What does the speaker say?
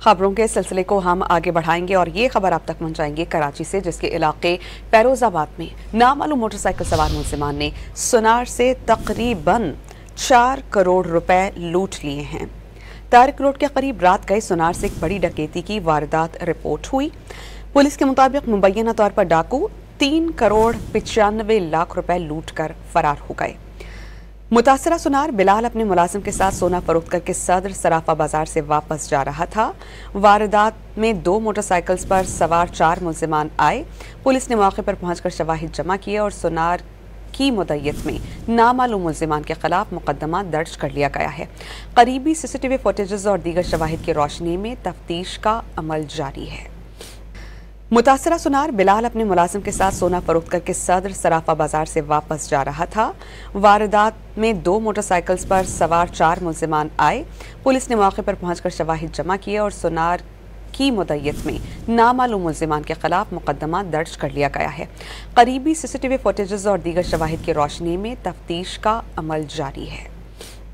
खबरों के सिलसिले को हम आगे बढ़ाएंगे और ये खबर आप तक पहुंचाएंगे कराची से, जिसके इलाके फैरोजाबाद में नामालूम मोटरसाइकिल सवार मुलजिमान ने सुनार से तकरीबन 4 करोड़ रुपए लूट लिए हैं। तारिक रोड के करीब रात गए सुनार से एक बड़ी डकैती की वारदात रिपोर्ट हुई। पुलिस के मुताबिक मुबैना तौर पर डाकू 3 करोड़ 95 लाख रुपए लूट कर फरार हो गए। मुतासरा सुनार बिलाल अपने मुलाजिम के साथ सोना फरोख्त करके सदर सराफा बाजार से वापस जा रहा था। वारदात में 2 मोटरसाइकिल्स पर सवार 4 मुलजिमान आए। पुलिस ने मौके पर पहुंचकर शवाहिद जमा किए और सुनार की मुद्दत में नामालूम मुलजिमान के खिलाफ मुकदमा दर्ज कर लिया गया है। करीबी सीसीटीवी फुटेजेस और दीगर शवाहिद की रोशनी में तफ्तीश का अमल जारी है। मुतासरा सुनार बिलाल अपने मुलाजिम के साथ सोना फरोख्त करके सदर सराफा बाजार से वापस जा रहा था। वारदात में 2 मोटरसाइकिल्स पर सवार 4 मुलजिमान आए। पुलिस ने मौके पर पहुंचकर शवाहिद जमा किए और सुनार की मुद्दत में नामालूम मुलजिमान के खिलाफ मुकदमा दर्ज कर लिया गया है। करीबी सीसीटीवी फुटेजेस और दीगर शवाहिद की रोशनी में तफ्तीश का अमल जारी है।